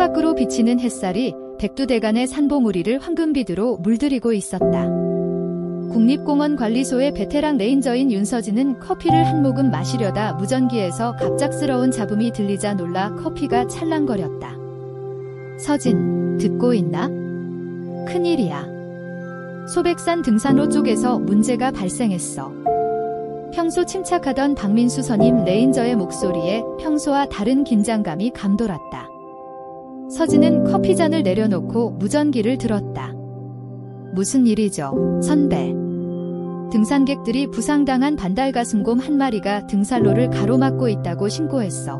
창밖으로 비치는 햇살이 백두대간의 산봉우리를 황금비두로 물들이고 있었다. 국립공원 관리소의 베테랑 레인저인 윤서진은 커피를 한 모금 마시려다 무전기에서 갑작스러운 잡음이 들리자 놀라 커피가 찰랑거렸다. 서진, 듣고 있나? 큰일이야. 소백산 등산로 쪽에서 문제가 발생했어. 평소 침착하던 박민수 선임 레인저의 목소리에 평소와 다른 긴장감이 감돌았다. 서진은 커피잔을 내려놓고 무전기를 들었다. 무슨 일이죠, 선배? 등산객들이 부상당한 반달가슴곰 한 마리가 등산로를 가로막고 있다고 신고했어.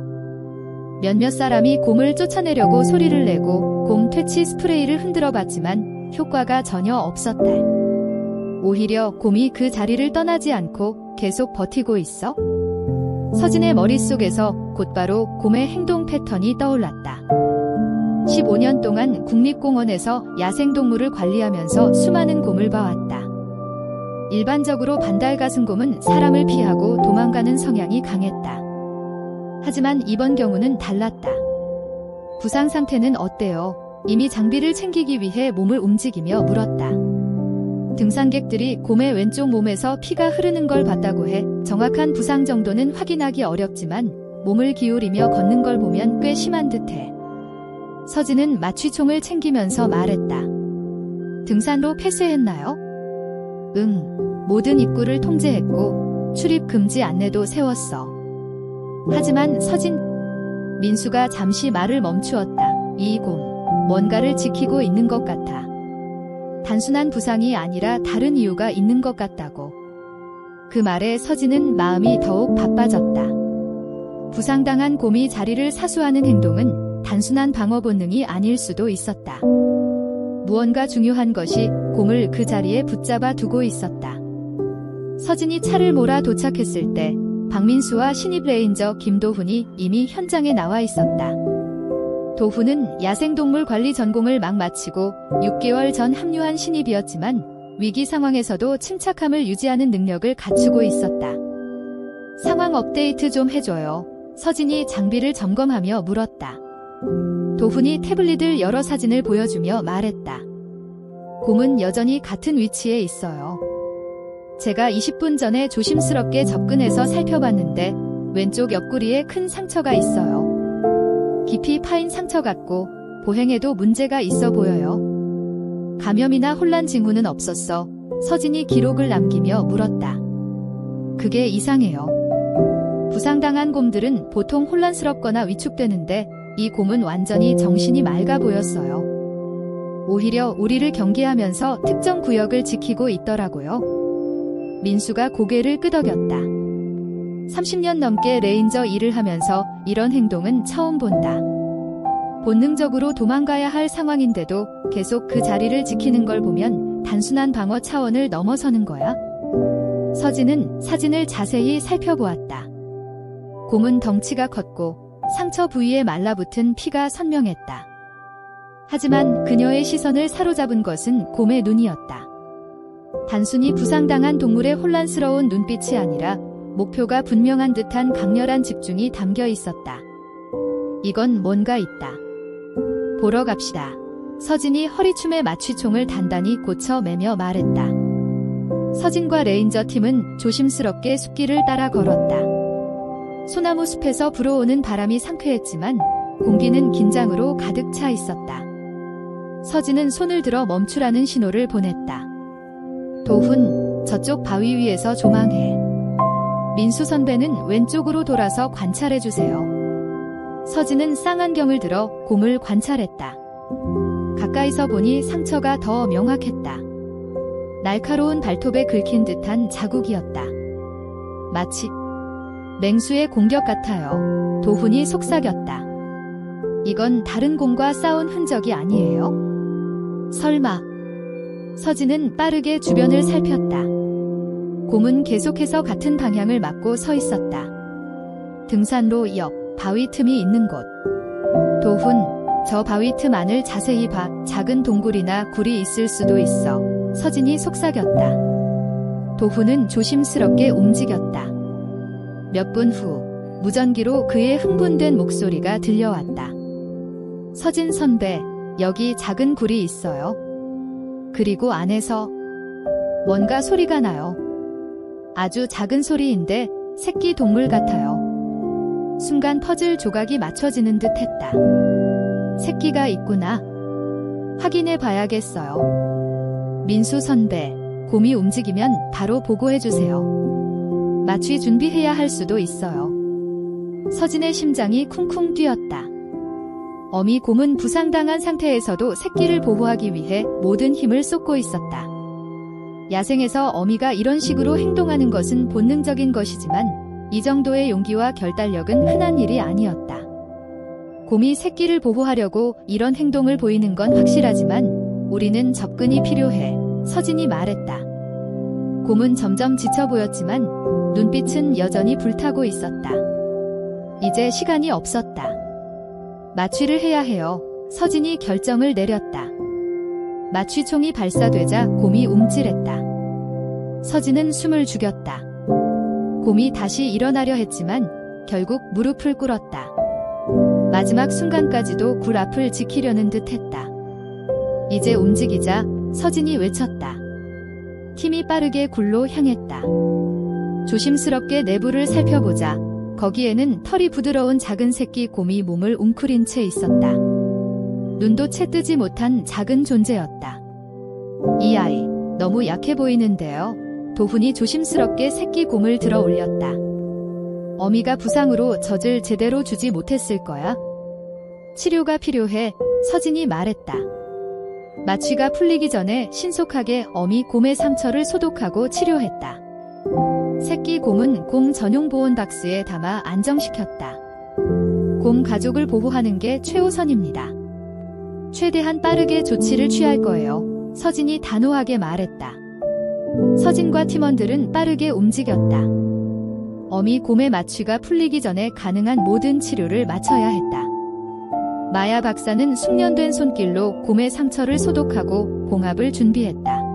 몇몇 사람이 곰을 쫓아내려고 소리를 내고 곰 퇴치 스프레이를 흔들어 봤지만 효과가 전혀 없었대. 오히려 곰이 그 자리를 떠나지 않고 계속 버티고 있어? 서진의 머릿속에서 곧바로 곰의 행동 패턴이 떠올랐다. 15년 동안 국립공원에서 야생동물을 관리하면서 수많은 곰을 봐왔다. 일반적으로 반달가슴곰은 사람을 피하고 도망가는 성향이 강했다. 하지만 이번 경우는 달랐다. 부상 상태는 어때요? 이미 장비를 챙기기 위해 몸을 움직이며 물었다. 등산객들이 곰의 왼쪽 몸에서 피가 흐르는 걸 봤다고 해 정확한 부상 정도는 확인하기 어렵지만 몸을 기울이며 걷는 걸 보면 꽤 심한 듯해. 서진은 마취총을 챙기면서 말했다. 등산로 폐쇄했나요? 응, 모든 입구를 통제했고 출입 금지 안내도 세웠어. 하지만 서진, 민수가 잠시 말을 멈추었다. 이 곰, 뭔가를 지키고 있는 것 같아. 단순한 부상이 아니라 다른 이유가 있는 것 같다고. 그 말에 서진은 마음이 더욱 바빠졌다. 부상당한 곰이 자리를 사수하는 행동은 단순한 방어 본능이 아닐 수도 있었다. 무언가 중요한 것이 곰을 그 자리에 붙잡아 두고 있었다. 서진이 차를 몰아 도착했을 때 박민수와 신입 레인저 김도훈이 이미 현장에 나와 있었다. 도훈은 야생동물 관리 전공을 막 마치고 6개월 전 합류한 신입이었지만 위기 상황에서도 침착함을 유지하는 능력을 갖추고 있었다. 상황 업데이트 좀 해줘요. 서진이 장비를 점검하며 물었다. 도훈이 태블릿을 여러 사진을 보여주며 말했다. 곰은 여전히 같은 위치에 있어요. 제가 20분 전에 조심스럽게 접근해서 살펴봤는데 왼쪽 옆구리에 큰 상처가 있어요. 깊이 파인 상처 같고 보행에도 문제가 있어 보여요. 감염이나 혼란 징후는 없었어. 서진이 기록을 남기며 물었다. 그게 이상해요. 부상당한 곰들은 보통 혼란스럽거나 위축되는데 이 곰은 완전히 정신이 맑아 보였어요. 오히려 우리를 경계하면서 특정 구역을 지키고 있더라고요. 민수가 고개를 끄덕였다. 30년 넘게 레인저 일을 하면서 이런 행동은 처음 본다. 본능적으로 도망가야 할 상황인데도 계속 그 자리를 지키는 걸 보면 단순한 방어 차원을 넘어서는 거야. 서진은 사진을 자세히 살펴보았다. 곰은 덩치가 컸고 상처 부위에 말라붙은 피가 선명했다. 하지만 그녀의 시선을 사로잡은 것은 곰의 눈이었다. 단순히 부상당한 동물의 혼란스러운 눈빛이 아니라 목표가 분명한 듯한 강렬한 집중이 담겨 있었다. 이건 뭔가 있다. 보러 갑시다. 서진이 허리춤에 마취총을 단단히 꽂혀 매며 말했다. 서진과 레인저 팀은 조심스럽게 숲길을 따라 걸었다. 소나무 숲에서 불어오는 바람이 상쾌했지만 공기는 긴장으로 가득 차 있었다. 서진은 손을 들어 멈추라는 신호를 보냈다. 도훈, 저쪽 바위 위에서 조망해. 민수 선배는 왼쪽으로 돌아서 관찰해주세요. 서진은 쌍안경을 들어 곰을 관찰했다. 가까이서 보니 상처가 더 명확했다. 날카로운 발톱에 긁힌 듯한 자국이었다. 마치 맹수의 공격 같아요. 도훈이 속삭였다. 이건 다른 곰과 싸운 흔적이 아니에요? 설마. 서진은 빠르게 주변을 살폈다. 곰은 계속해서 같은 방향을 맞고 서 있었다. 등산로 옆 바위 틈이 있는 곳. 도훈, 저 바위 틈 안을 자세히 봐. 작은 동굴이나 굴이 있을 수도 있어. 서진이 속삭였다. 도훈은 조심스럽게 움직였다. 몇 분 후 무전기로 그의 흥분된 목소리가 들려왔다. 서진 선배, 여기 작은 굴이 있어요. 그리고 안에서 뭔가 소리가 나요. 아주 작은 소리인데 새끼 동물 같아요. 순간 퍼즐 조각이 맞춰지는 듯 했다. 새끼가 있구나. 확인해 봐야겠어요. 민수 선배, 곰이 움직이면 바로 보고해주세요. 마취 준비해야 할 수도 있어요. 서진의 심장이 쿵쿵 뛰었다. 어미 곰은 부상당한 상태에서도 새끼를 보호하기 위해 모든 힘을 쏟고 있었다. 야생에서 어미가 이런 식으로 행동하는 것은 본능적인 것이지만 이 정도의 용기와 결단력은 흔한 일이 아니었다. 곰이 새끼를 보호하려고 이런 행동을 보이는 건 확실하지만 우리는 접근이 필요해. 서진이 말했다. 곰은 점점 지쳐 보였지만 눈빛은 여전히 불타고 있었다. 이제 시간이 없었다. 마취를 해야 해요. 서진이 결정을 내렸다. 마취총이 발사되자 곰이 움찔했다. 서진은 숨을 죽였다. 곰이 다시 일어나려 했지만 결국 무릎을 꿇었다. 마지막 순간까지도 굴 앞을 지키려는 듯 했다. 이제 움직이자. 서진이 외쳤다. 팀이 빠르게 굴로 향했다. 조심스럽게 내부를 살펴보자. 거기에는 털이 부드러운 작은 새끼 곰이 몸을 웅크린 채 있었다. 눈도 채 뜨지 못한 작은 존재였다. 이 아이, 너무 약해 보이는데요. 도훈이 조심스럽게 새끼 곰을 들어 올렸다. 어미가 부상으로 젖을 제대로 주지 못했을 거야. 치료가 필요해. 서진이 말했다. 마취가 풀리기 전에 신속하게 어미 곰의 상처를 소독하고 치료했다. 새끼 곰은 곰 전용 보온 박스에 담아 안정시켰다. 곰 가족을 보호하는 게 최우선입니다. 최대한 빠르게 조치를 취할 거예요. 서진이 단호하게 말했다. 서진과 팀원들은 빠르게 움직였다. 어미 곰의 마취가 풀리기 전에 가능한 모든 치료를 마쳐야 했다. 마야 박사는 숙련된 손길로 곰의 상처를 소독하고 봉합을 준비했다.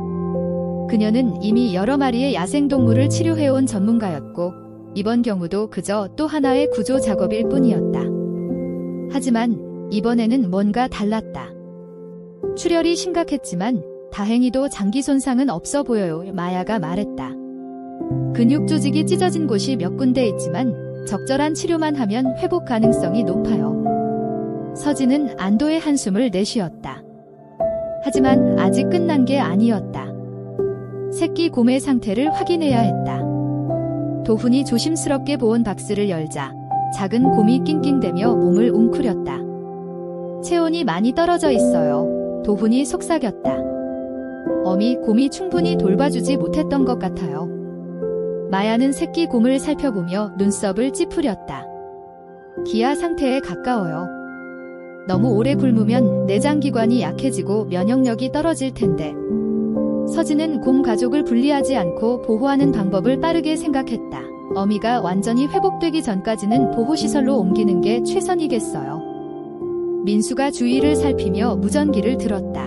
그녀는 이미 여러 마리의 야생동물을 치료해온 전문가였고 이번 경우도 그저 또 하나의 구조 작업일 뿐이었다. 하지만 이번에는 뭔가 달랐다. 출혈이 심각했지만 다행히도 장기 손상은 없어 보여요. 마야가 말했다. 근육 조직이 찢어진 곳이 몇 군데 있지만 적절한 치료만 하면 회복 가능성이 높아요. 서진은 안도의 한숨을 내쉬었다. 하지만 아직 끝난 게 아니었다. 새끼 곰의 상태를 확인해야 했다. 도훈이 조심스럽게 보온 박스를 열자 작은 곰이 낑낑대며 몸을 웅크렸다. 체온이 많이 떨어져 있어요. 도훈이 속삭였다. 어미 곰이 충분히 돌봐주지 못했던 것 같아요. 마야는 새끼 곰을 살펴보며 눈썹을 찌푸렸다. 기아 상태에 가까워요. 너무 오래 굶으면 내장기관이 약해지고 면역력이 떨어질 텐데. 서진은 곰 가족을 분리하지 않고 보호하는 방법을 빠르게 생각했다. 어미가 완전히 회복되기 전까지는 보호시설로 옮기는 게 최선이겠어요. 민수가 주위를 살피며 무전기를 들었다.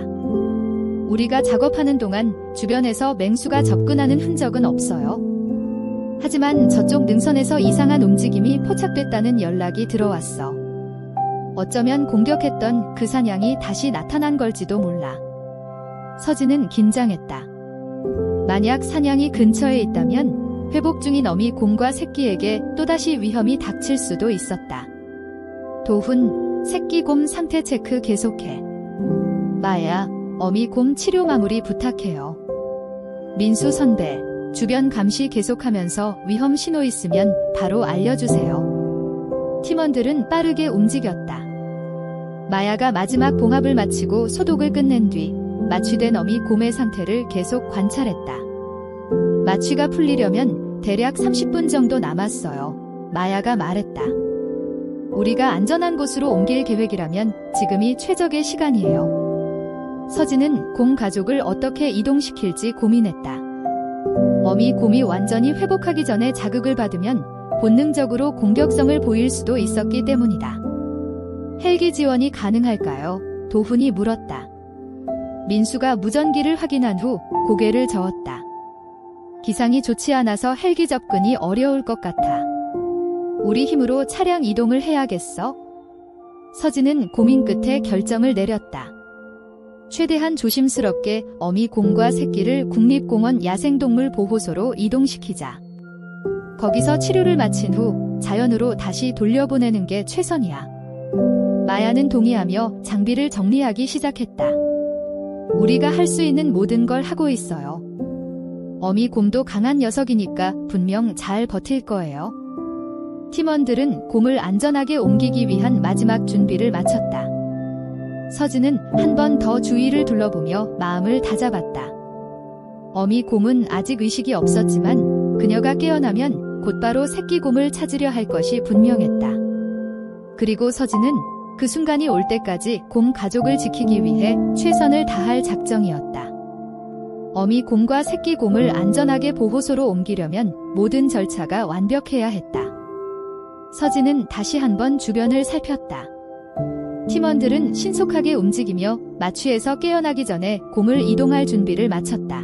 우리가 작업하는 동안 주변에서 맹수가 접근하는 흔적은 없어요. 하지만 저쪽 능선에서 이상한 움직임이 포착됐다는 연락이 들어왔어. 어쩌면 공격했던 그 사냥이 다시 나타난 걸지도 몰라. 서진은 긴장했다. 만약 사냥이 근처에 있다면 회복 중인 어미 곰과 새끼에게 또다시 위험이 닥칠 수도 있었다. 도훈, 새끼 곰 상태 체크 계속해. 마야, 어미 곰 치료 마무리 부탁해요. 민수 선배, 주변 감시 계속하면서 위험 신호 있으면 바로 알려주세요. 팀원들은 빠르게 움직였다. 마야가 마지막 봉합을 마치고 소독을 끝낸 뒤 마취된 어미 곰의 상태를 계속 관찰했다. 마취가 풀리려면 대략 30분 정도 남았어요. 마야가 말했다. 우리가 안전한 곳으로 옮길 계획이라면 지금이 최적의 시간이에요. 서진은 곰 가족을 어떻게 이동시킬지 고민했다. 어미 곰이 완전히 회복하기 전에 자극을 받으면 본능적으로 공격성을 보일 수도 있었기 때문이다. 헬기 지원이 가능할까요? 도훈이 물었다. 민수가 무전기를 확인한 후 고개를 저었다. 기상이 좋지 않아서 헬기 접근이 어려울 것 같아. 우리 힘으로 차량 이동을 해야겠어? 서진은 고민 끝에 결정을 내렸다. 최대한 조심스럽게 어미 곰과 새끼를 국립공원 야생동물 보호소로 이동시키자. 거기서 치료를 마친 후 자연으로 다시 돌려보내는 게 최선이야. 마야는 동의하며 장비를 정리하기 시작했다. 우리가 할 수 있는 모든 걸 하고 있어요. 어미 곰도 강한 녀석이니까 분명 잘 버틸 거예요. 팀원들은 곰을 안전하게 옮기기 위한 마지막 준비를 마쳤다. 서진은 한 번 더 주위를 둘러보며 마음을 다잡았다. 어미 곰은 아직 의식이 없었지만 그녀가 깨어나면 곧바로 새끼 곰을 찾으려 할 것이 분명했다. 그리고 서진은 그 순간이 올 때까지 곰 가족을 지키기 위해 최선을 다할 작정이었다. 어미 곰과 새끼 곰을 안전하게 보호소로 옮기려면 모든 절차가 완벽해야 했다. 서진은 다시 한번 주변을 살폈다. 팀원들은 신속하게 움직이며 마취에서 깨어나기 전에 곰을 이동할 준비를 마쳤다.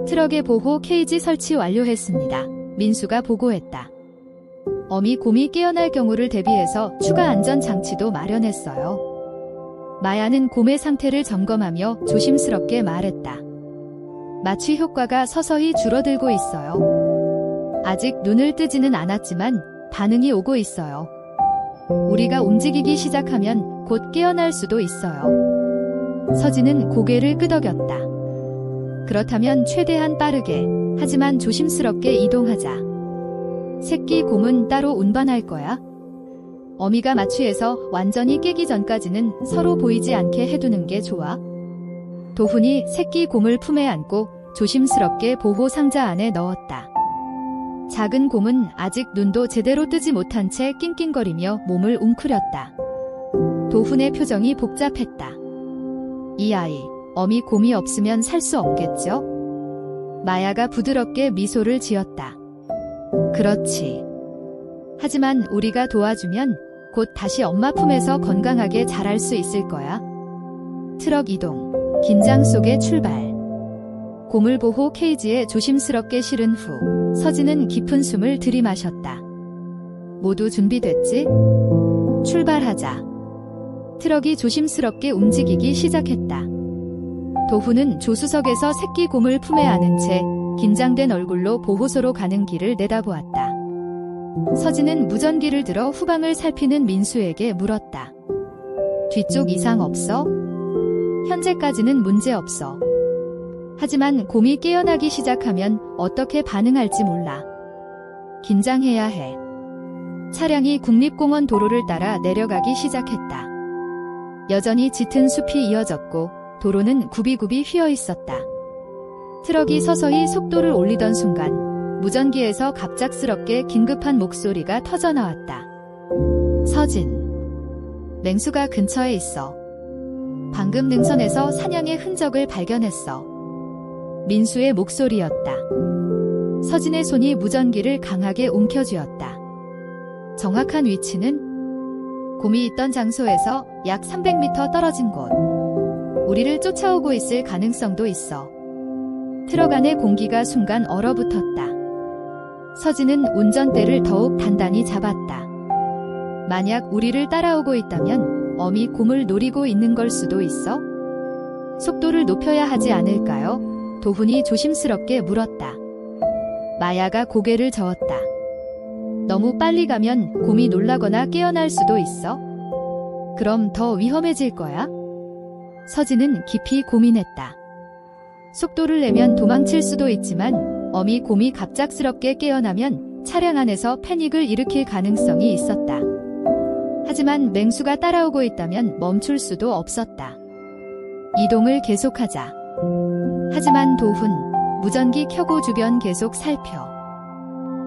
트럭의 보호 케이지 설치 완료했습니다. 민수가 보고했다. 어미 곰이 깨어날 경우를 대비해서 추가 안전 장치도 마련했어요. 마야는 곰의 상태를 점검하며 조심스럽게 말했다. 마취 효과가 서서히 줄어들고 있어요. 아직 눈을 뜨지는 않았지만 반응이 오고 있어요. 우리가 움직이기 시작하면 곧 깨어날 수도 있어요. 서진은 고개를 끄덕였다. 그렇다면 최대한 빠르게, 하지만 조심스럽게 이동하자. 새끼 곰은 따로 운반할 거야. 어미가 마취해서 완전히 깨기 전까지는 서로 보이지 않게 해두는 게 좋아. 도훈이 새끼 곰을 품에 안고 조심스럽게 보호 상자 안에 넣었다. 작은 곰은 아직 눈도 제대로 뜨지 못한 채 낑낑거리며 몸을 웅크렸다. 도훈의 표정이 복잡했다. 이 아이, 어미 곰이 없으면 살 수 없겠죠? 마야가 부드럽게 미소를 지었다. 그렇지. 하지만 우리가 도와주면 곧 다시 엄마 품에서 건강하게 자랄 수 있을 거야. 트럭 이동, 긴장 속의 출발. 곰을 보호 케이지에 조심스럽게 실은 후 서진은 깊은 숨을 들이마셨다. 모두 준비됐지? 출발하자. 트럭이 조심스럽게 움직이기 시작했다. 도훈은 조수석에서 새끼 곰을 품에 안은 채 긴장된 얼굴로 보호소로 가는 길을 내다보았다. 서진은 무전기를 들어 후방을 살피는 민수에게 물었다. 뒤쪽 이상 없어? 현재까지는 문제 없어. 하지만 곰이 깨어나기 시작하면 어떻게 반응할지 몰라. 긴장해야 해. 차량이 국립공원 도로를 따라 내려가기 시작했다. 여전히 짙은 숲이 이어졌고 도로는 굽이굽이 휘어 있었다. 트럭이 서서히 속도를 올리던 순간 무전기에서 갑작스럽게 긴급한 목소리가 터져나왔다. 서진. 맹수가 근처에 있어. 방금 능선에서 사냥의 흔적을 발견했어. 민수의 목소리였다. 서진의 손이 무전기를 강하게 움켜쥐었다. 정확한 위치는 곰이 있던 장소에서 약 300m 떨어진 곳. 우리를 쫓아오고 있을 가능성도 있어. 트럭 안의 공기가 순간 얼어붙었다. 서진은 운전대를 더욱 단단히 잡았다. 만약 우리를 따라오고 있다면 어미 곰을 노리고 있는 걸 수도 있어? 속도를 높여야 하지 않을까요? 도훈이 조심스럽게 물었다. 마야가 고개를 저었다. 너무 빨리 가면 곰이 놀라거나 깨어날 수도 있어? 그럼 더 위험해질 거야? 서진은 깊이 고민했다. 속도를 내면 도망칠 수도 있지만 어미 곰이 갑작스럽게 깨어나면 차량 안에서 패닉을 일으킬 가능성이 있었다. 하지만 맹수가 따라오고 있다면 멈출 수도 없었다. 이동을 계속하자. 하지만 도훈, 무전기 켜고 주변 계속 살펴.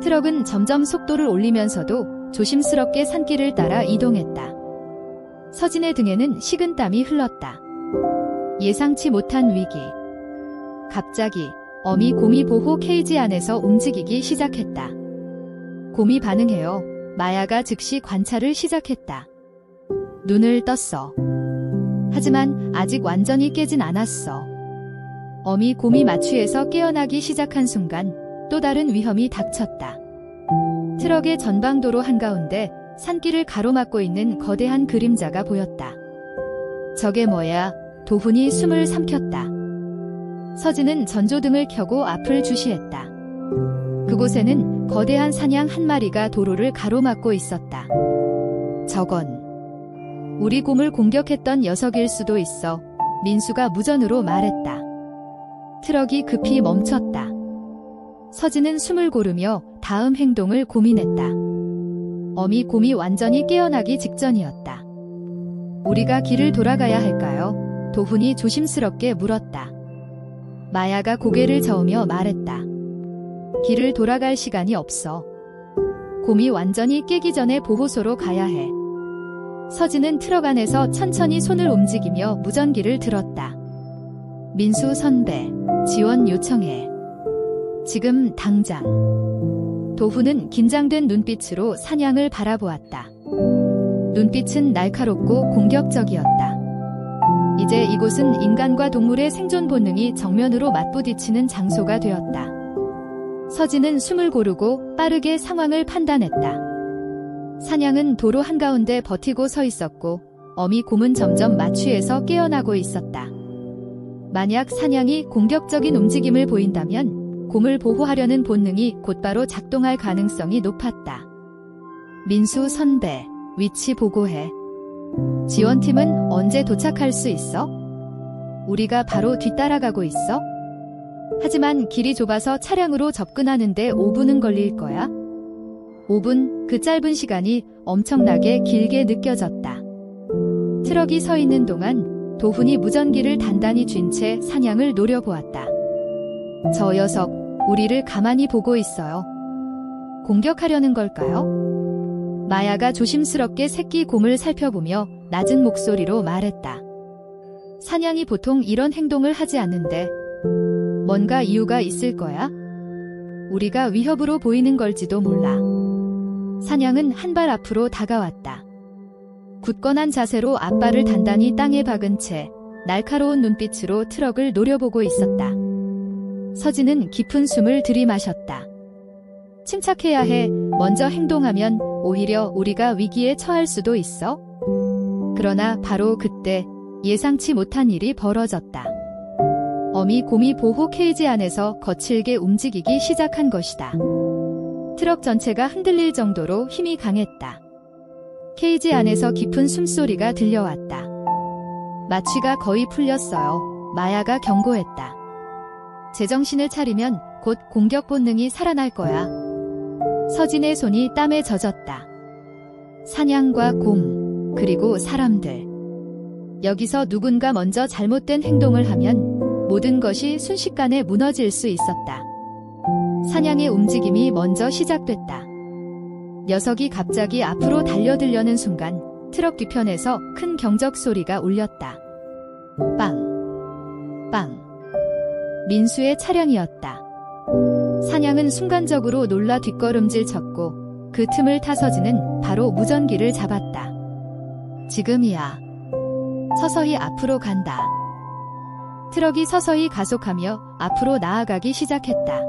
트럭은 점점 속도를 올리면서도 조심스럽게 산길을 따라 이동했다. 서진의 등에는 식은땀이 흘렀다. 예상치 못한 위기. 갑자기 어미 곰이 보호 케이지 안에서 움직이기 시작했다. 곰이 반응해요. 마야가 즉시 관찰을 시작했다. 눈을 떴어. 하지만 아직 완전히 깨진 않았어. 어미 곰이 마취에서 깨어나기 시작한 순간 또 다른 위험이 닥쳤다. 트럭의 전방도로 한가운데 산길을 가로막고 있는 거대한 그림자가 보였다. 저게 뭐야? 도훈이 숨을 삼켰다. 서진은 전조등을 켜고 앞을 주시했다. 그곳에는 거대한 사냥 한 마리가 도로를 가로막고 있었다. 저건 우리 곰을 공격했던 녀석일 수도 있어. 민수가 무전으로 말했다. 트럭이 급히 멈췄다. 서진은 숨을 고르며 다음 행동을 고민했다. 어미 곰이 완전히 깨어나기 직전이었다. 우리가 길을 돌아가야 할까요? 도훈이 조심스럽게 물었다. 마야가 고개를 저으며 말했다. 길을 돌아갈 시간이 없어. 곰이 완전히 깨기 전에 보호소로 가야 해. 서진은 트럭 안에서 천천히 손을 움직이며 무전기를 들었다. 민수 선배, 지원 요청해. 지금 당장. 도훈은 긴장된 눈빛으로 사냥을 바라보았다. 눈빛은 날카롭고 공격적이었다. 이제 이곳은 인간과 동물의 생존 본능이 정면으로 맞부딪히는 장소가 되었다. 서진은 숨을 고르고 빠르게 상황을 판단했다. 사냥은 도로 한가운데 버티고 서 있었고 어미 곰은 점점 마취에서 깨어나고 있었다. 만약 사냥이 공격적인 움직임을 보인다면 곰을 보호하려는 본능이 곧바로 작동할 가능성이 높았다. 민수 선배, 위치 보고해. 지원팀은 언제 도착할 수 있어? 우리가 바로 뒤따라가고 있어? 하지만 길이 좁아서 차량으로 접근하는데 5분은 걸릴 거야? 5분, 그 짧은 시간이 엄청나게 길게 느껴졌다. 트럭이 서 있는 동안 도훈이 무전기를 단단히 쥔 채 사냥을 노려보았다. 저 녀석, 우리를 가만히 보고 있어요. 공격하려는 걸까요? 마야가 조심스럽게 새끼 곰을 살펴보며 낮은 목소리로 말했다. 사냥이 보통 이런 행동을 하지 않는데 뭔가 이유가 있을 거야? 우리가 위협으로 보이는 걸지도 몰라. 사냥은 한 발 앞으로 다가왔다. 굳건한 자세로 앞발을 단단히 땅에 박은 채 날카로운 눈빛으로 트럭을 노려보고 있었다. 서진은 깊은 숨을 들이마셨다. 침착해야 해. 먼저 행동하면 오히려 우리가 위기에 처할 수도 있어. 그러나 바로 그때 예상치 못한 일이 벌어졌다. 어미 곰이 보호 케이지 안에서 거칠게 움직이기 시작한 것이다. 트럭 전체가 흔들릴 정도로 힘이 강했다. 케이지 안에서 깊은 숨소리가 들려왔다. 마취가 거의 풀렸어요. 마야가 경고했다. 제정신을 차리면 곧 공격 본능이 살아날 거야. 서진의 손이 땀에 젖었다. 사냥과 곰, 그리고 사람들. 여기서 누군가 먼저 잘못된 행동을 하면 모든 것이 순식간에 무너질 수 있었다. 사냥의 움직임이 먼저 시작됐다. 녀석이 갑자기 앞으로 달려들려는 순간 트럭 뒤편에서 큰 경적 소리가 울렸다. 빵! 빵! 민수의 차량이었다. 사냥은 순간적으로 놀라 뒷걸음질 쳤고 그 틈을 타 서진은 바로 무전기를 잡았다. 지금이야. 서서히 앞으로 간다. 트럭이 서서히 가속하며 앞으로 나아가기 시작했다.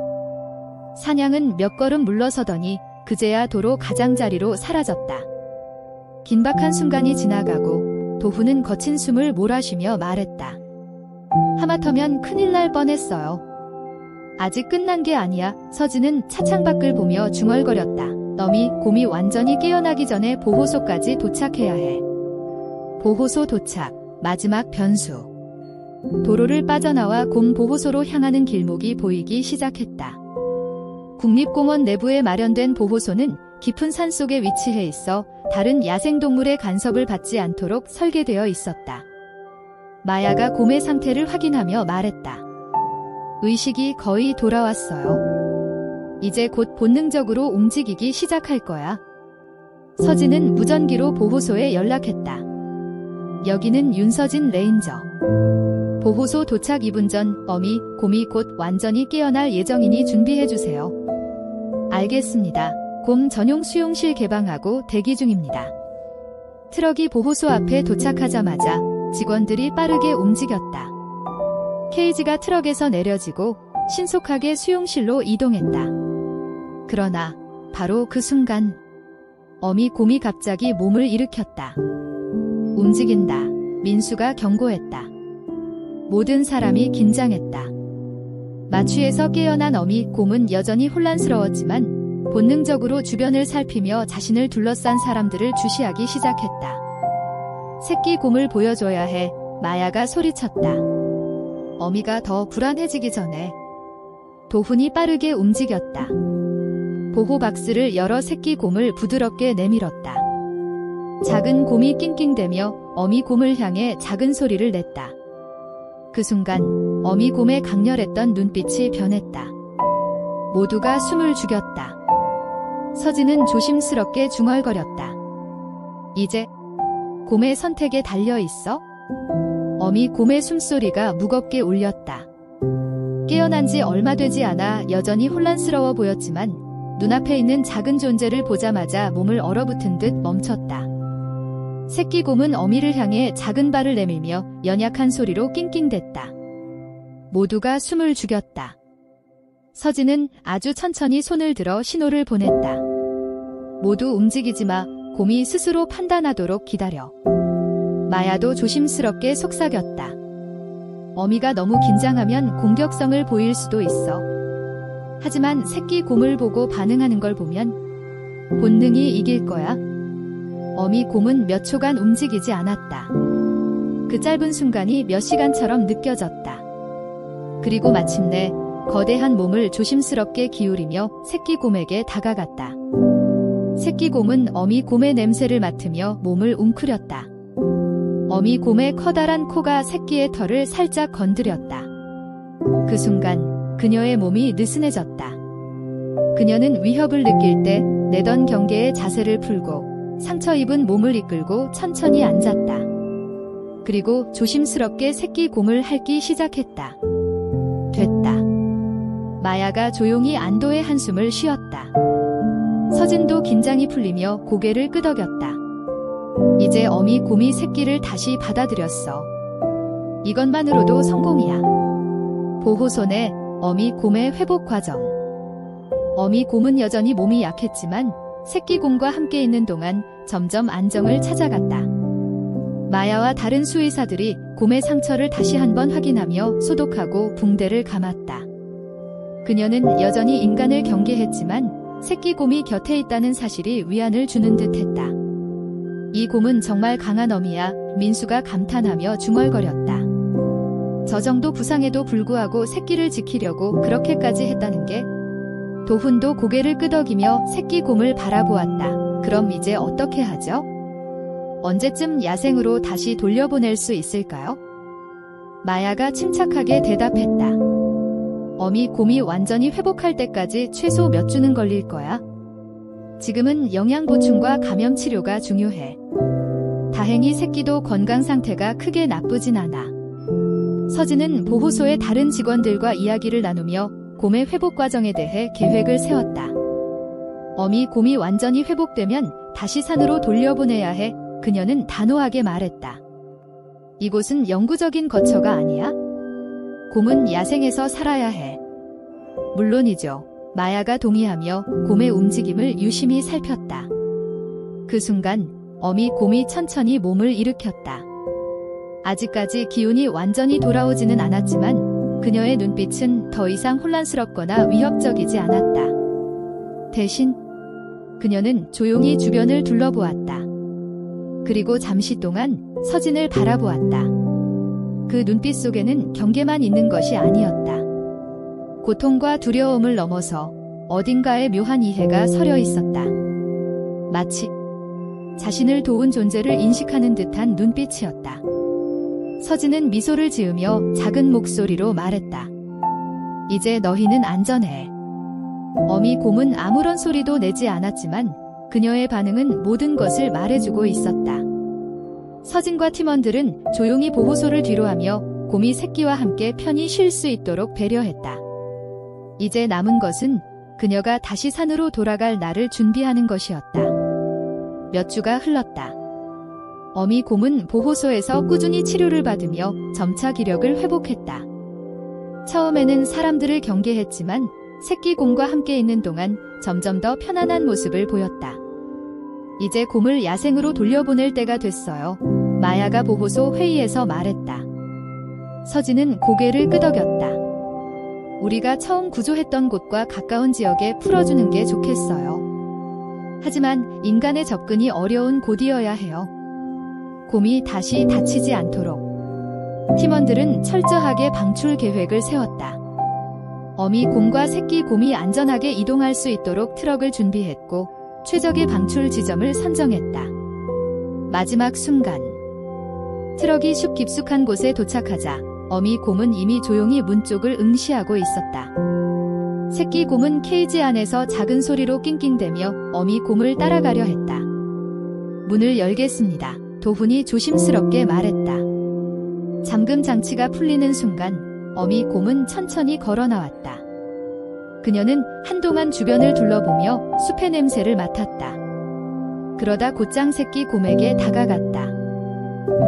사냥은 몇 걸음 물러서더니 그제야 도로 가장자리로 사라졌다. 긴박한 순간이 지나가고 도훈은 거친 숨을 몰아쉬며 말했다. 하마터면 큰일 날 뻔했어요. 아직 끝난 게 아니야. 서진은 차창 밖을 보며 중얼거렸다. 너미 곰이 완전히 깨어나기 전에 보호소까지 도착해야 해. 보호소 도착, 마지막 변수. 도로를 빠져나와 곰 보호소로 향하는 길목이 보이기 시작했다. 국립공원 내부에 마련된 보호소는 깊은 산속에 위치해 있어 다른 야생동물의 간섭을 받지 않도록 설계되어 있었다. 마야가 곰의 상태를 확인하며 말했다. 의식이 거의 돌아왔어요. 이제 곧 본능적으로 움직이기 시작할 거야. 서진은 무전기로 보호소에 연락했다. 여기는 윤서진 레인저. 보호소 도착 2분 전 어미, 곰이 곧 완전히 깨어날 예정이니 준비해주세요. 알겠습니다. 곰 전용 수용실 개방하고 대기 중입니다. 트럭이 보호소 앞에 도착하자마자 직원들이 빠르게 움직였다. 케이지가 트럭에서 내려지고 신속하게 수용실로 이동했다. 그러나 바로 그 순간 어미 곰이 갑자기 몸을 일으켰다. 움직인다. 민수가 경고했다. 모든 사람이 긴장했다. 마취에서 깨어난 어미 곰은 여전히 혼란스러웠지만 본능적으로 주변을 살피며 자신을 둘러싼 사람들을 주시하기 시작했다. 새끼 곰을 보여줘야 해. 마야가 소리쳤다. 어미가 더 불안해지기 전에 도훈이 빠르게 움직였다. 보호 박스를 열어 새끼 곰을 부드럽게 내밀었다. 작은 곰이 낑낑대며 어미 곰을 향해 작은 소리를 냈다. 그 순간 어미 곰의 강렬했던 눈빛이 변했다. 모두가 숨을 죽였다. 서진은 조심스럽게 중얼거렸다. 이제 곰의 선택에 달려있어? 어미 곰의 숨소리가 무겁게 울렸다. 깨어난 지 얼마 되지 않아 여전히 혼란스러워 보였지만 눈앞에 있는 작은 존재를 보자마자 몸을 얼어붙은 듯 멈췄다. 새끼 곰은 어미를 향해 작은 발을 내밀며 연약한 소리로 낑낑댔다. 모두가 숨을 죽였다. 서진은 아주 천천히 손을 들어 신호를 보냈다. 모두 움직이지 마. 곰이 스스로 판단하도록 기다려. 마야도 조심스럽게 속삭였다. 어미가 너무 긴장하면 공격성을 보일 수도 있어. 하지만 새끼 곰을 보고 반응하는 걸 보면 본능이 이길 거야. 어미 곰은 몇 초간 움직이지 않았다. 그 짧은 순간이 몇 시간처럼 느껴졌다. 그리고 마침내 거대한 몸을 조심스럽게 기울이며 새끼 곰에게 다가갔다. 새끼 곰은 어미 곰의 냄새를 맡으며 몸을 웅크렸다. 어미 곰의 커다란 코가 새끼의 털을 살짝 건드렸다. 그 순간 그녀의 몸이 느슨해졌다. 그녀는 위협을 느낄 때 내던 경계의 자세를 풀고 상처 입은 몸을 이끌고 천천히 앉았다. 그리고 조심스럽게 새끼 곰을 핥기 시작했다. 됐다. 마야가 조용히 안도의 한숨을 쉬었다. 서진도 긴장이 풀리며 고개를 끄덕였다. 이제 어미 곰이 새끼를 다시 받아들였어. 이것만으로도 성공이야. 보호소내 어미 곰의 회복 과정. 어미 곰은 여전히 몸이 약했지만 새끼 곰과 함께 있는 동안 점점 안정을 찾아갔다. 마야와 다른 수의사들이 곰의 상처를 다시 한번 확인하며 소독하고 붕대를 감았다. 그녀는 여전히 인간을 경계했지만 새끼 곰이 곁에 있다는 사실이 위안을 주는 듯했다. 이 곰은 정말 강한 어미야. 민수가 감탄하며 중얼거렸다. 저 정도 부상에도 불구하고 새끼를 지키려고 그렇게까지 했다는 게. 도훈도 고개를 끄덕이며 새끼 곰을 바라보았다. 그럼 이제 어떻게 하죠? 언제쯤 야생으로 다시 돌려보낼 수 있을까요? 마야가 침착하게 대답했다. 어미 곰이 완전히 회복할 때까지 최소 몇 주는 걸릴 거야. 지금은 영양 보충과 감염 치료가 중요해. 다행히 새끼도 건강 상태가 크게 나쁘진 않아. 서진은 보호소의 다른 직원들과 이야기를 나누며 곰의 회복 과정에 대해 계획을 세웠다. 어미 곰이 완전히 회복되면 다시 산으로 돌려보내야 해. 그녀는 단호하게 말했다. 이곳은 영구적인 거처가 아니야. 곰은 야생에서 살아야 해. 물론이죠. 마야가 동의하며 곰의 움직임을 유심히 살폈다. 그 순간 어미 곰이 천천히 몸을 일으켰다. 아직까지 기운이 완전히 돌아오지는 않았지만 그녀의 눈빛은 더 이상 혼란스럽거나 위협적이지 않았다. 대신 그녀는 조용히 주변을 둘러보았다. 그리고 잠시 동안 서진을 바라보았다. 그 눈빛 속에는 경계만 있는 것이 아니었다. 고통과 두려움을 넘어서 어딘가에 묘한 이해가 서려 있었다. 마치 자신을 도운 존재를 인식하는 듯한 눈빛이었다. 서진은 미소를 지으며 작은 목소리로 말했다. 이제 너희는 안전해. 어미 곰은 아무런 소리도 내지 않았지만 그녀의 반응은 모든 것을 말해주고 있었다. 서진과 팀원들은 조용히 보호소를 뒤로하며 곰이 새끼와 함께 편히 쉴 수 있도록 배려했다. 이제 남은 것은 그녀가 다시 산으로 돌아갈 날을 준비하는 것이었다. 몇 주가 흘렀다. 어미 곰은 보호소에서 꾸준히 치료를 받으며 점차 기력을 회복했다. 처음에는 사람들을 경계했지만 새끼 곰과 함께 있는 동안 점점 더 편안한 모습을 보였다. 이제 곰을 야생으로 돌려보낼 때가 됐어요. 마야가 보호소 회의에서 말했다. 서진은 고개를 끄덕였다. 우리가 처음 구조했던 곳과 가까운 지역에 풀어주는 게 좋겠어요. 하지만 인간의 접근이 어려운 곳이어야 해요. 곰이 다시 다치지 않도록. 팀원들은 철저하게 방출 계획을 세웠다. 어미 곰과 새끼 곰이 안전하게 이동할 수 있도록 트럭을 준비했고 최적의 방출 지점을 선정했다. 마지막 순간 트럭이 숲 깊숙한 곳에 도착하자 어미 곰은 이미 조용히 문 쪽을 응시하고 있었다. 새끼 곰은 케이지 안에서 작은 소리로 낑낑대며 어미 곰을 따라가려 했다. 문을 열겠습니다. 도훈이 조심스럽게 말했다. 잠금 장치가 풀리는 순간 어미 곰은 천천히 걸어 나왔다. 그녀는 한동안 주변을 둘러보며 숲의 냄새를 맡았다. 그러다 곧장 새끼 곰에게 다가갔다.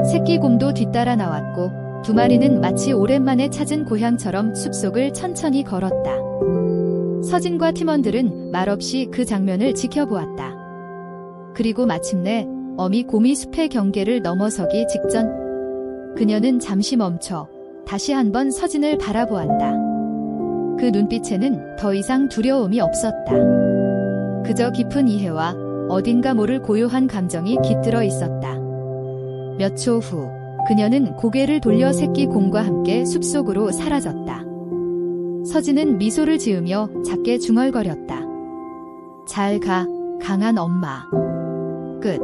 새끼 곰도 뒤따라 나왔고 두 마리는 마치 오랜만에 찾은 고향처럼 숲속을 천천히 걸었다. 서진과 팀원들은 말없이 그 장면을 지켜보았다. 그리고 마침내 어미 곰이 숲의 경계를 넘어서기 직전 그녀는 잠시 멈춰 다시 한번 서진을 바라보았다. 그 눈빛에는 더 이상 두려움이 없었다. 그저 깊은 이해와 어딘가 모를 고요한 감정이 깃들어 있었다. 몇 초 후 그녀는 고개를 돌려 새끼 곰과 함께 숲속으로 사라졌다. 서진은 미소를 지으며 작게 중얼거렸다. 잘 가, 강한 엄마. 끝.